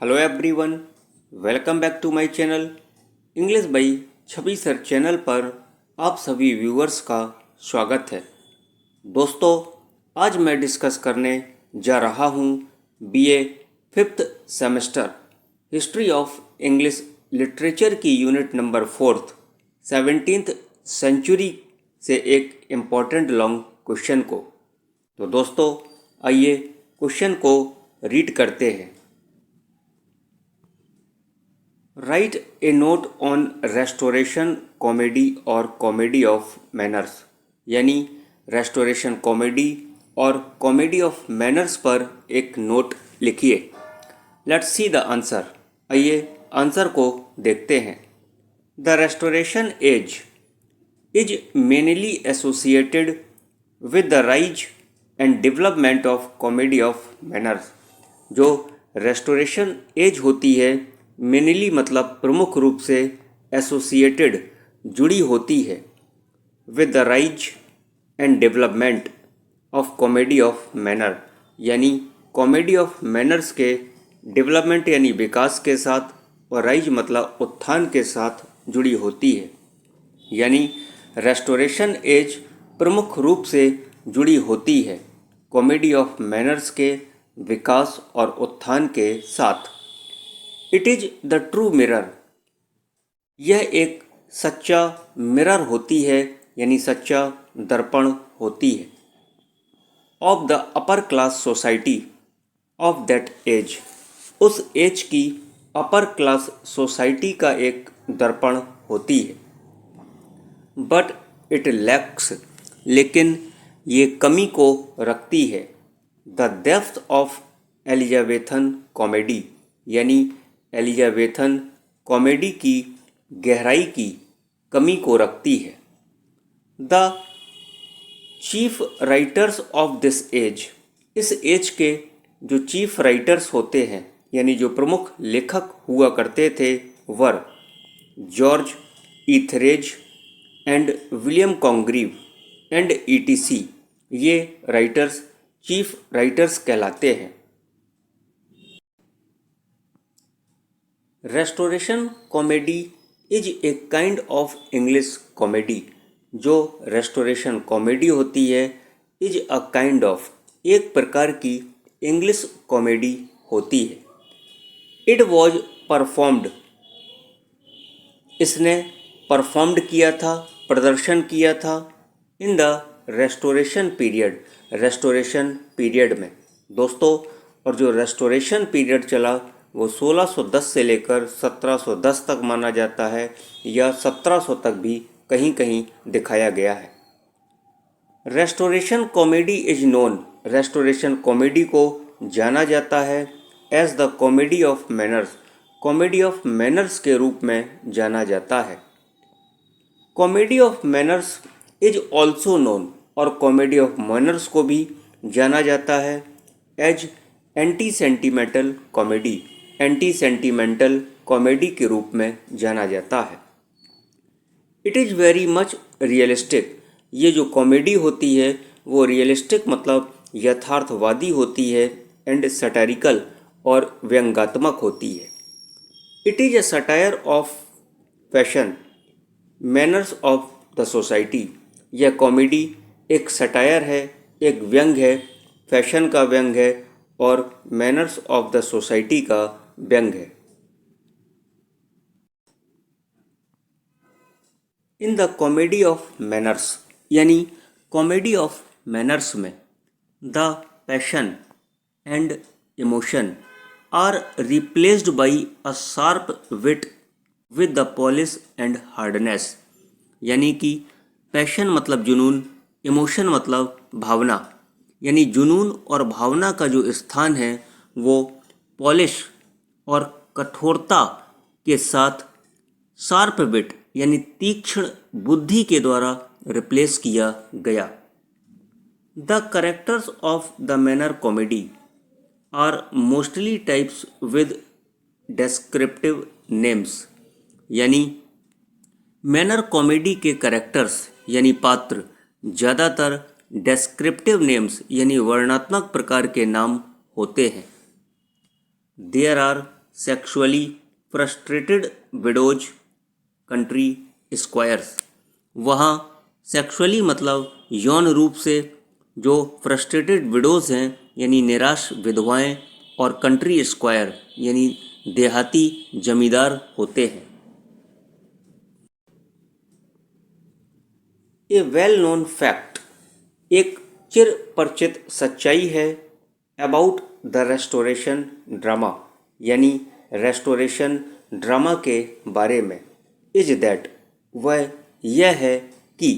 Hello everyone, welcome back to my channel English by Chhavi sir channel पर आप सभी viewers का स्वागत है। दोस्तों, आज मैं डिस्कस करने जा रहा हूँ BA fifth semester history of English literature की यूनिट नंबर 4 17th सेंचुरी से एक इम्पॉर्टेंट लॉन्ग क्वेश्चन को। तो दोस्तों, आइए क्वेश्चन को रीड करते हैं। Right A note on restoration comedy और कॉमेडी ऑफ मैनर्स, यानी रेस्टोरेशन कॉमेडी और कॉमेडी ऑफ मैनर्स पर एक नोट लिखिए। Let's see the answer. आइए आंसर को देखते हैं। The restoration age is mainly associated with the rise and development of comedy of manners. जो रेस्टोरेशन एज होती है, मेनली मतलब प्रमुख रूप से, एसोसिएटेड जुड़ी होती है, with the rise and development of comedy of manner, यानी कॉमेडी ऑफ मैनर्स के डेवलपमेंट यानी विकास के साथ, और राइज मतलब उत्थान के साथ जुड़ी होती है। यानी रेस्टोरेशन एज प्रमुख रूप से जुड़ी होती है कॉमेडी ऑफ मैनर्स के विकास और उत्थान के साथ। It is the true mirror, यह एक सच्चा मिरर होती है, यानी सच्चा दर्पण होती है, of the upper class society of that age, उस एज की अपर क्लास सोसाइटी का एक दर्पण होती है। बट इट लैक्स, लेकिन ये कमी को रखती है, the depth of Elizabethan comedy, यानी एलिजाबेथन कॉमेडी की गहराई की कमी को रखती है। The chief writers of this age, इस एज के जो चीफ राइटर्स होते हैं, यानी जो प्रमुख लेखक हुआ करते थे, were George Etherege and William Congreve and ETC. ये राइटर्स चीफ राइटर्स कहलाते हैं। Restoration comedy is a kind of English comedy. जो रेस्टोरेशन कॉमेडी होती है, इज अ काइंड ऑफ, एक प्रकार की इंग्लिश कॉमेडी होती है। इट वॉज परफॉर्म्ड, इसने परफॉर्म्ड किया था, प्रदर्शन किया था, in the Restoration period, Restoration period में। दोस्तों, और जो रेस्टोरेशन पीरियड चला वो 1610 से लेकर 1710 तक माना जाता है, या 1700 तक भी कहीं कहीं दिखाया गया है। Restoration comedy is known, Restoration comedy को जाना जाता है as the comedy of manners, comedy of manners के रूप में जाना जाता है। Comedy of manners is also known, और कॉमेडी ऑफ मैनर्स को भी जाना जाता है as anti sentimental comedy, anti sentimental comedy के रूप में जाना जाता है। It is very much realistic, ये जो कॉमेडी होती है वो रियलिस्टिक मतलब यथार्थवादी होती है, एंड सटारिकल और व्यंग्यात्मक होती है। It is a satire of fashion manners of the society, यह कॉमेडी एक सटायर है, एक व्यंग है, फैशन का व्यंग है और मैनर्स ऑफ द सोसाइटी का व्यंग है। In the comedy of manners, यानी कॉमेडी ऑफ मैनर्स में, the passion and emotion are replaced by a sharp wit with the polish and hardness, यानी कि पैशन मतलब जुनून, इमोशन मतलब भावना, यानी जुनून और भावना का जो स्थान है वो पॉलिश और कठोरता के साथ शार्प विट यानी तीक्ष्ण बुद्धि के द्वारा रिप्लेस किया गया। The characters of the manner comedy are mostly types with descriptive names, यानी मैनर कॉमेडी के कैरेक्टर्स यानी पात्र ज़्यादातर डेस्क्रिप्टिव नेम्स यानी वर्णनात्मक प्रकार के नाम होते हैं। There are sexually frustrated widows country squires. वहाँ सेक्सुअली मतलब यौन रूप से जो फ्रस्ट्रेटेड विडोज हैं यानी निराश विधवाएं और कंट्री स्क्वायर यानी देहाती जमींदार होते हैं। ए वेल नोन फैक्ट, एक चिर परिचित सच्चाई है अबाउट द रेस्टोरेशन ड्रामा यानी रेस्टोरेशन ड्रामा के बारे में, इज दैट वह यह है कि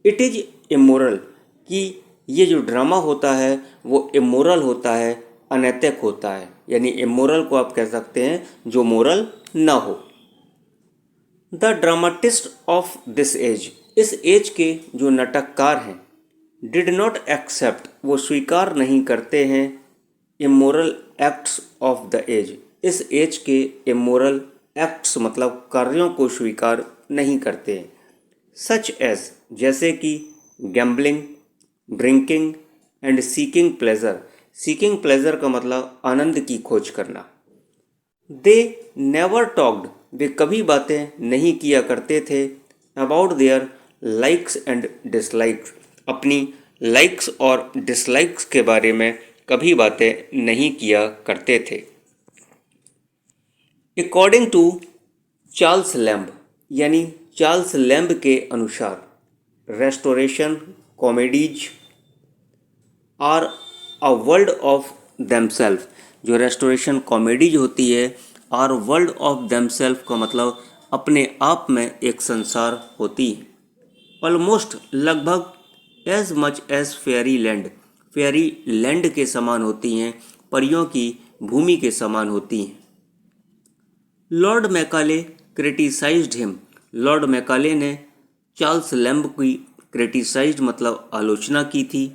इट इज इमोरल, कि ये जो ड्रामा होता है वो इमोरल होता है, अनैतिक होता है। यानी इमोरल को आप कह सकते हैं जो मोरल ना हो। The dramatist of this age, इस एज के जो नाटककार हैं, डिड नॉट एक्सेप्ट, वो स्वीकार नहीं करते हैं immoral acts of the age, इस एज के इमोरल एक्ट्स मतलब कार्यों को स्वीकार नहीं करते हैं। सच एज, जैसे कि gambling, drinking and seeking pleasure, seeking pleasure का मतलब आनंद की खोज करना। दे नेवर टॉक्ड, वे कभी बातें नहीं किया करते थे about their likes and dislikes, अपनी लाइक्स और डिसलाइक्स के बारे में कभी बातें नहीं किया करते थे। अकॉर्डिंग टू चार्ल्स लैम्ब, यानी चार्ल्स लैम्ब के अनुसार Restoration comedies are a world of themselves, जो रेस्टोरेशन कॉमेडीज होती है आर वर्ल्ड ऑफ देमसेल्फ का मतलब अपने आप में एक संसार होती है। ऑलमोस्ट लगभग as much as fairy land, fairy land के समान होती हैं, परियों की भूमि के समान होती हैं। Lord Macaulay criticised him, Lord Macaulay ने चार्ल्स लैम्ब की क्रिटिसाइज्ड मतलब आलोचना की थी।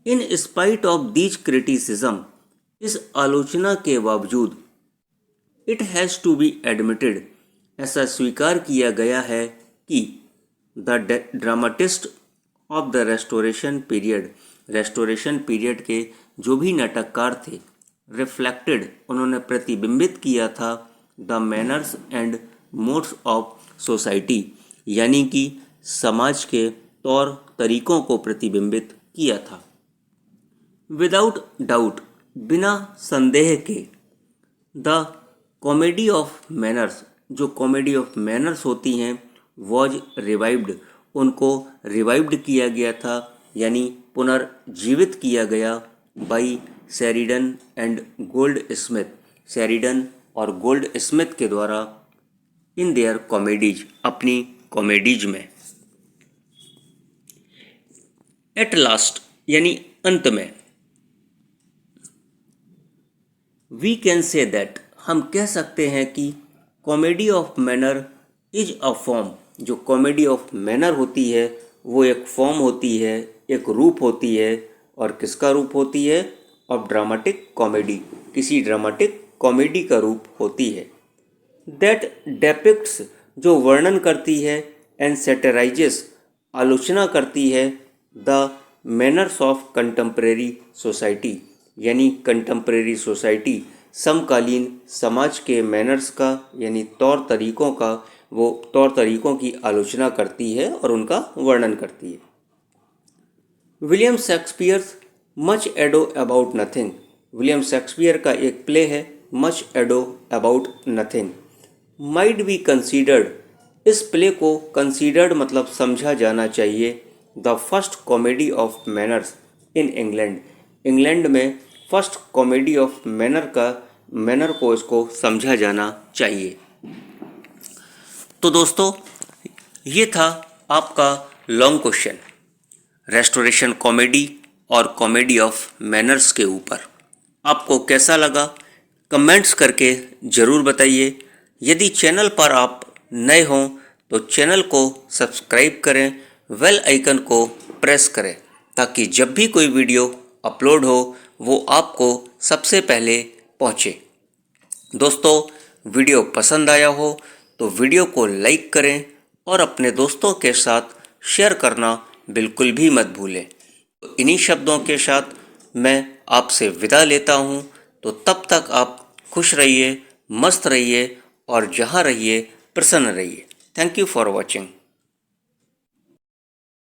In spite of these criticism, इस आलोचना के बावजूद it has to be admitted, ऐसा स्वीकार किया गया है कि the dramatist of the Restoration period, Restoration period के जो भी नाटककार थे, रिफ्लेक्टेड, उन्होंने प्रतिबिंबित किया था the manners and modes of society, यानी कि समाज के तौर तरीकों को प्रतिबिंबित किया था। विदाउट डाउट, बिना संदेह के, द कॉमेडी ऑफ मैनर्स, जो कॉमेडी ऑफ मैनर्स होती हैं वॉज रिवाइव्ड, उनको रिवाइव्ड किया गया था यानी पुनर्जीवित किया गया by Sheridan and gold Smith, Sheridan और गोल्ड स्मिथ के द्वारा इन देयर कॉमेडीज, अपनी कॉमेडीज में। एट लास्ट यानी अंत में, वी कैन से दैट, हम कह सकते हैं कि comedy of manner is a form, जो कॉमेडी ऑफ मैनर होती है वो एक फॉर्म होती है, एक रूप होती है। और किसका रूप होती है? ऑफ ड्रामेटिक कॉमेडी, किसी ड्रामेटिक कॉमेडी का रूप होती है। दैट डेपिक्ट्स, जो वर्णन करती है, एंड सैटिराइजेस, आलोचना करती है, the manners of contemporary society, यानी कंटेम्प्रेरी सोसाइटी, समकालीन समाज के मैनर्स का यानी तौर तरीकों का, वो तौर तरीकों की आलोचना करती है और उनका वर्णन करती है। William Shakespeare's much ado about nothing, William Shakespeare का एक प्ले है much ado about nothing, might be considered, इस प्ले को कंसीडर्ड मतलब समझा जाना चाहिए, the first comedy of manners in England, England में फर्स्ट कॉमेडी ऑफ मैनर को इसको समझा जाना चाहिए। तो दोस्तों ये था आपका लॉन्ग क्वेश्चन रेस्टोरेशन कॉमेडी और कॉमेडी ऑफ मैनर्स के ऊपर। आपको कैसा लगा कमेंट्स करके ज़रूर बताइए। यदि चैनल पर आप नए हों तो चैनल को सब्सक्राइब करें, बेल आइकन को प्रेस करें ताकि जब भी कोई वीडियो अपलोड हो वो आपको सबसे पहले पहुँचे। दोस्तों वीडियो पसंद आया हो तो वीडियो को लाइक करें और अपने दोस्तों के साथ शेयर करना बिल्कुल भी मत भूलें। तो इन्हीं शब्दों के साथ मैं आपसे विदा लेता हूँ। तो तब तक आप खुश रहिए, मस्त रहिए और जहाँ रहिए प्रसन्न रहिए। Thank you for watching.